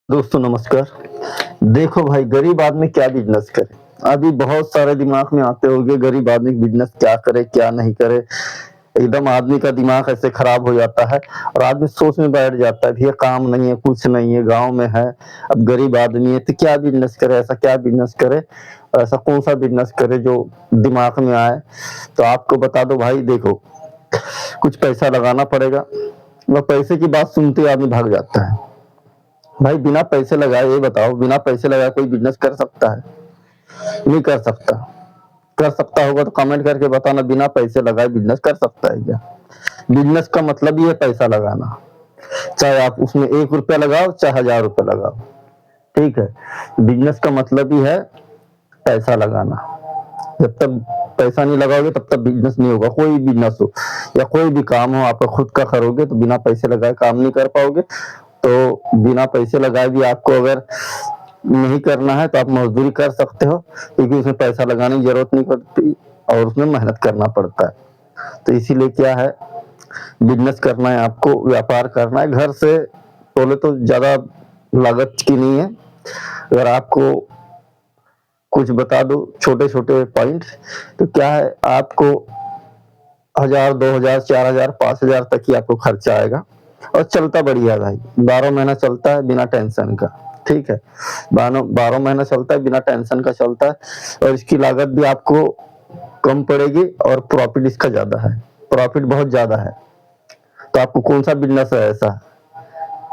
दोस्तों नमस्कार। देखो भाई गरीब आदमी क्या बिज़नेस करे? अभी बहुत सारे दिमाग में आते होंगे गरीब आदमी बिज़नेस क्या करे, क्या नहीं करे? एकदम आदमी का दिमाग ऐसे खराब हो जाता है और आदमी सोच में बैठ जाता है, भैया काम नहीं है, कुछ नहीं है, गाँव में है, अब गरीब आदमी है तो क्या बिज़नेस करे, ऐसा क्या बिज़नेस करे? ऐसा कौन-सा बिज़नेस करे जो दिमाग में आए? तो आपको बता दूँ भाई देखो, कुछ पैसा लगाना पड़ेगा, और पैसे की बात सुनते ही आदमी भाग जाता है। भाई बिना पैसे लगाए ये बताओ, बिना पैसे लगाए कोई बिज़नेस कर सकता है? नहीं कर सकता। कर सकता होगा तो कमेंट करके बताना बिना पैसे लगाए बिज़नेस कर सकता है क्या? बिज़नेस का मतलब ही है पैसा लगाना। चाहे आप उसमें ₹1 लगाओ, चाहे ₹1000 लगाओ, ठीक है? बिज़नेस का मतलब ही है पैसा लगाना। जब तक पैसा नहीं लगाओगे तब तक बिज़नेस नहीं होगा, कोई भी बिज़नेस हो या कोई भी काम हो आपका खुद का करोगे तो बिना पैसे लगाए काम नहीं कर पाओगे। तो बिना पैसे लगाए भी आपको अगर नहीं करना है तो आप मज़दूरी कर सकते हो, क्योंकि उसमें पैसा लगाने की ज़रूरत नहीं पड़ती और उसमें मेहनत करना पड़ता है। तो इसीलिए क्या है, बिज़नेस करना है आपको, व्यापार करना है, घर से बोले तो ज़्यादा लागत की नहीं है। अगर आपको कुछ बता दूँ छोटे-छोटे पॉइंट, तो क्या है आपको 1000, 2000, 4000, 5000 तक ही आपको खर्चा आएगा और चलता बढ़िया भाई, 12 महीना चलता है बिना टेंशन का, ठीक है? 12 महीना चलता है बिना टेंशन का चलता है और इसकी लागत भी आपको कम पड़ेगी और प्रॉफ़िट इसका ज़्यादा है, प्रॉफ़िट बहुत ज़्यादा है। तो आपको कौन-सा बिज़नेस है ऐसा?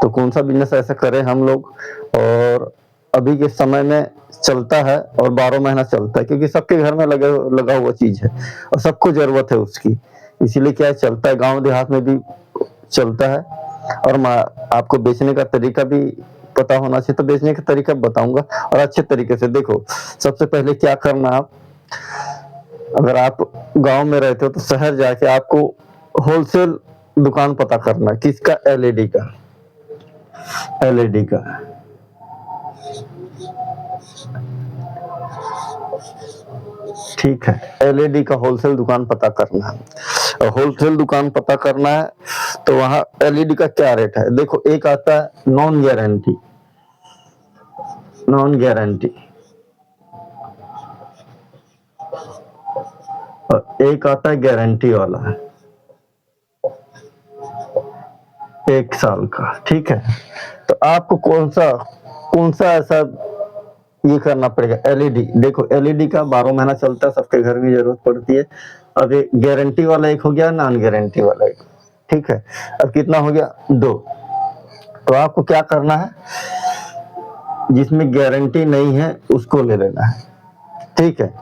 तो कौन-सा बिज़नेस ऐसा करें हम लोग और अभी के समय में चलता है और 12 महीना चलता है, क्योंकि सबके घर में लगा हुआ चीज़ है और सबको ज़रूरत है उसकी। इसीलिए क्या है चलता है, गाँव देहात में भी चलता है और आपको बेचने का तरीका भी पता होना चाहिए, तो बेचने का तरीका बताऊँगा और अच्छे तरीके से। देखो, सबसे पहले क्या करना आप, अगर आप गाँव में रहते हो तो शहर जाके आपको होलसेल दुकान पता करना है, किसका? एलईडी का। एलईडी का। ठीक है, एलईडी का होलसेल दुकान पता करना है और होलसेल दुकान पता करना है तो वहाँ एलईडी का क्या रेट है? देखो, एक आता है नॉन गारंटी, नॉन गारंटी और एक आता है गारंटी वाला, 1 साल का, ठीक है? तो आपको कौन-सा ऐसा ये करना पड़ेगा? एलईडी। देखो, एलईडी का 12 महीना चलता है, सबके घर में ज़रूरत पड़ती है। अब एक गारंटी वाला एक हो गया, नॉन गारंटी वाला एक, ठीक है? अब कितना हो गया? 2। तो आपको क्या करना है, जिसमें गारंटी नहीं है उसको ले लेना है, ठीक है?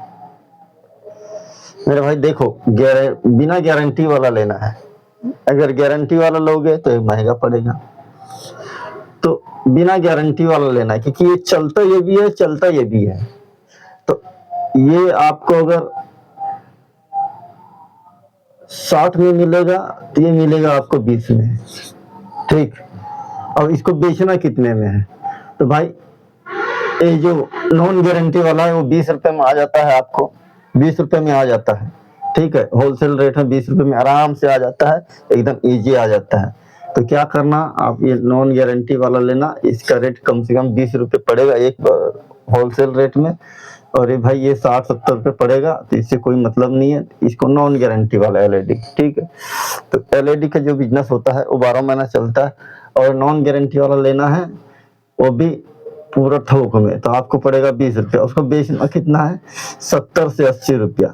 मेरे भाई देखो, बिना गारंटी वाला लेना है। अगर गारंटी वाला लोगे तो ये महँगा पड़ेगा। तो बिना गारंटी वाला लेना है, क्योंकि ये चलता ये भी है, चलता ये भी है। तो ये आपको अगर 60 में मिलेगा तो ये मिलेगा आपको 20 में, ठीक? और इसको बेचना कितने में है? तो भाई ये जो नॉन गारंटी वाला है वो ₹20 में आ जाता है आपको, ₹20 में आ जाता है, ठीक है? होलसेल रेट में ₹20 में आराम से आ जाता है, एकदम ईज़ी आ जाता है। तो क्या करना, आप ये नॉन गारंटी वाला लेना, इसका रेट कम से कम ₹20 पड़ेगा एक होलसेल रेट में और ये भाई ये 60-70 पड़ेगा, तो इससे कोई मतलब नहीं है, इसको नॉन गारंटी वाला एलईडी, ठीक है? तो एलईडी का जो बिज़नेस होता है वो 12 महीना चलता है और नॉन गारंटी वाला लेना है, वो भी पूरा थोक में, तो आपको पड़ेगा ₹20। उसको बेचना कितना है? 70 से ₹80।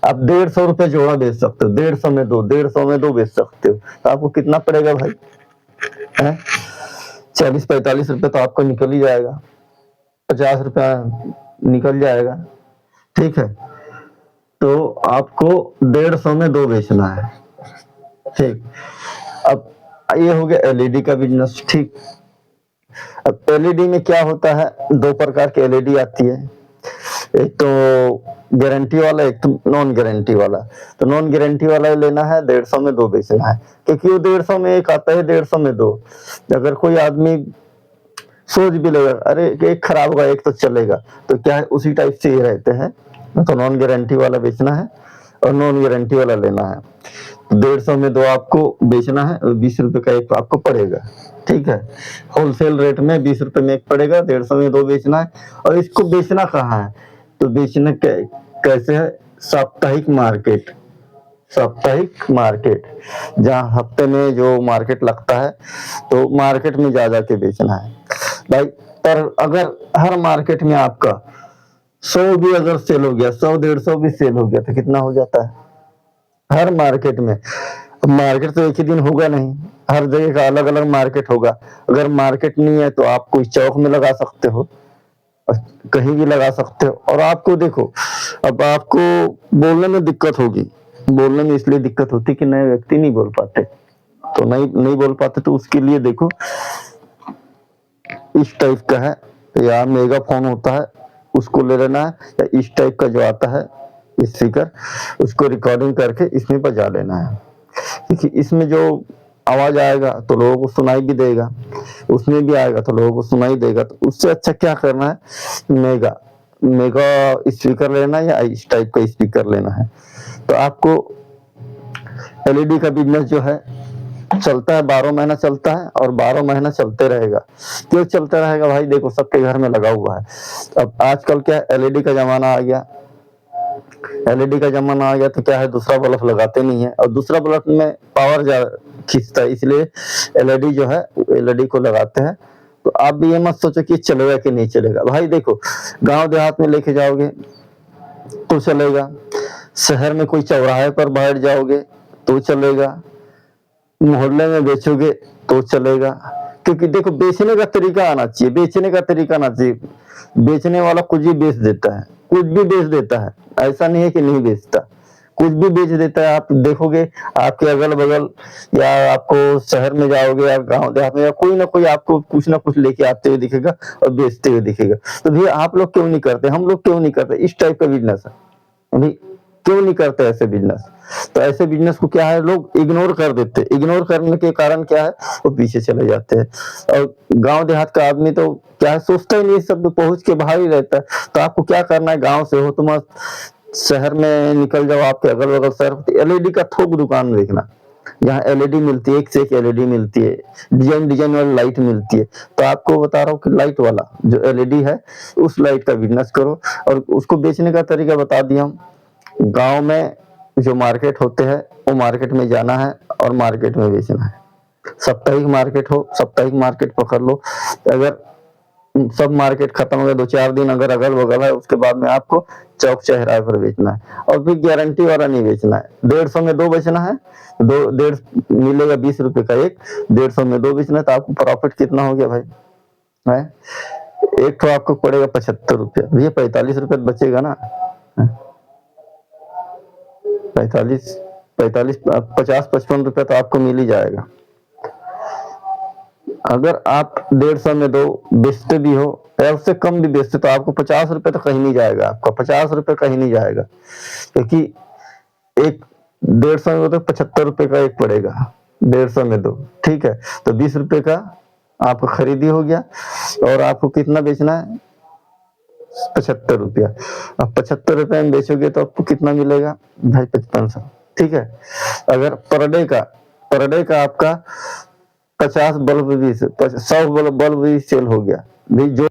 आप ₹150 जोड़ा बेच सकते हो, 150 में 2 बेच सकते हो, तो आपको कितना पड़ेगा भाई? हैं? ₹40-45 तो आपको निकल ही जाएगा, ₹50 निकल जाएगा, ठीक है? तो आपको 150 में 2 बेचना है, ठीक? अब ये हो गया एलईडी का बिज़नेस, ठीक? अब एलईडी में क्या होता है, 2 प्रकार की एलईडी आती है, एक तो गारंटी वाला, एक तो नॉन गारंटी वाला। तो नॉन गारंटी वाला लेना है, 150 में 2 बेचना है, क्योंकि वो 150 में एक आता है, 150 में 2। अगर कोई आदमी सोच भी लेगा, अरे एक खराब होगा एक तो चलेगा, तो क्या है उसी टाइप से ये रहते हैं। तो नॉन गारंटी वाला बेचना है और नॉन गारंटी वाला लेना है। 150 में 2 आपको बेचना है और 20 रुपए का एक आपको पड़ेगा, ठीक है। होलसेल रेट में 20 रुपए में एक पड़ेगा, 150 में 2 बेचना है। और इसको बेचना कहाँ है, तो बेचना कैसे है, साप्ताहिक मार्केट, साप्ताहिक मार्केट, जहाँ हफ्ते में जो मार्केट लगता है तो मार्केट में जा के बेचना है भाई। पर अगर हर मार्केट में आपका 100 भी अगर सेल हो गया, 100-150 भी सेल हो गया तो कितना हो जाता है हर मार्केट में। मार्केट तो एक ही दिन होगा नहीं, हर जगह का अलग अलग मार्केट होगा। अगर मार्केट नहीं है तो आप कोई चौक में लगा सकते हो, कहीं भी लगा सकते हो। और आपको देखो, अब आपको बोलने में दिक्कत होगी, बोलने में इसलिए दिक्कत होती कि नए व्यक्ति नहीं बोल पाते, तो नहीं बोल पाते, तो उसके लिए देखो इस टाइप का है, या मेगा फोन होता है उसको ले लेना है, या इस टाइप का जो आता है स्पीकर, उसको रिकॉर्डिंग करके इसमें बजा लेना है, क्योंकि इसमें जो आवाज आएगा तो लोगों को सुनाई भी देगा, उसमें भी आएगा तो लोगों को सुनाई देगा। तो उससे अच्छा क्या करना है, मेगा मेगा स्पीकर लेना है, या इस टाइप का स्पीकर लेना है। तो आपको एलईडी का बिजनेस जो है चलता है, 12 महीना चलता है, और 12 महीना चलते रहेगा। क्यों चलता रहेगा भाई, देखो सबके घर में लगा हुआ है। अब आजकल क्या एलईडी का जमाना आ गया, एलईडी का जमाना आ गया तो क्या है, दूसरा बल्ब लगाते नहीं है, और दूसरा बल्ब में पावर खींचता है, इसलिए एलईडी जो है एलईडी को लगाते हैं। तो आप भी ये मत सोचो कि चलेगा कि नहीं चलेगा भाई। देखो गांव देहात में लेके जाओगे तो चलेगा, शहर में कोई चौराहे पर बैठ जाओगे तो चलेगा, मोहल्ले में बेचोगे तो चलेगा। क्योंकि देखो बेचने का तरीका आना चाहिए, बेचने का तरीका आना चाहिए। बेचने वाला कुछ भी बेच देता है, कुछ भी बेच देता है, ऐसा नहीं है कि नहीं बेचता, कुछ भी बेच देता है। आप देखोगे आपके अगल बगल, या आपको शहर में जाओगे या गांव देहात में, या कोई ना कोई आपको कुछ ना कुछ लेके आते हुए दिखेगा और बेचते हुए दिखेगा। तो भैया आप लोग क्यों नहीं करते, हम लोग क्यों नहीं करते, इस टाइप का बिजनेस है भाई, क्यों नहीं करते ऐसे बिजनेस। तो ऐसे बिजनेस को क्या है, लोग इग्नोर कर देते, इग्नोर करने के कारण क्या है, वो पीछे चले जाते हैं। और गांव देहात का आदमी तो क्या है, सोचता ही नहीं, सब पहुंच के बाहर ही रहता है। तो आपको क्या करना है, गांव से हो तो मत शहर में निकल जाओ, आपके अगल बगल शहर एलईडी का थोक दुकान देखना, जहाँ एलईडी मिलती है, एक से एक एलईडी मिलती है, डिजाइन डिजाइन वाली लाइट मिलती है। तो आपको बता रहा हूँ कि लाइट वाला जो एलईडी है, उस लाइट का बिजनेस करो। और उसको बेचने का तरीका बता दिया हम। गांव में जो मार्केट होते हैं वो मार्केट में जाना है और मार्केट में बेचना है। साप्ताहिक मार्केट हो, साप्ताहिक मार्केट पकड़ लो। अगर सब मार्केट खत्म हो गया, 2-4 दिन अगर अगल बगल है, उसके बाद में आपको चौक चौराहे पर बेचना है। और फिर गारंटी वाला नहीं बेचना है, 150 में 2 बेचना है, 1.5 मिलेगा 20 रुपए का एक, 150 में 2 बेचना है। तो आपको प्रॉफिट कितना हो गया भाई, है एक तो आपको पड़ेगा 75 रुपया, भैया 45 रुपये बचेगा ना, 45 50-55 रुपया तो आपको मिल ही जाएगा। अगर आप 150 में 2 बेचते भी हो या उससे कम भी बेचते तो आपको 50 रुपए तो कहीं नहीं जाएगा, आपका 50 रुपए कहीं नहीं जाएगा, क्योंकि एक 150 में तो 75 रुपए का एक पड़ेगा, 150 में 2, ठीक है। तो 20 रुपए का आपका खरीदी हो गया, और आपको कितना बेचना है, 75 रुपया। अब 75 रुपए में बेचोगे तो आपको कितना मिलेगा भाई, 5500, ठीक है। अगर पर डे का आपका 50 बल्ब भी 100 बल्ब भी सेल हो गया, जो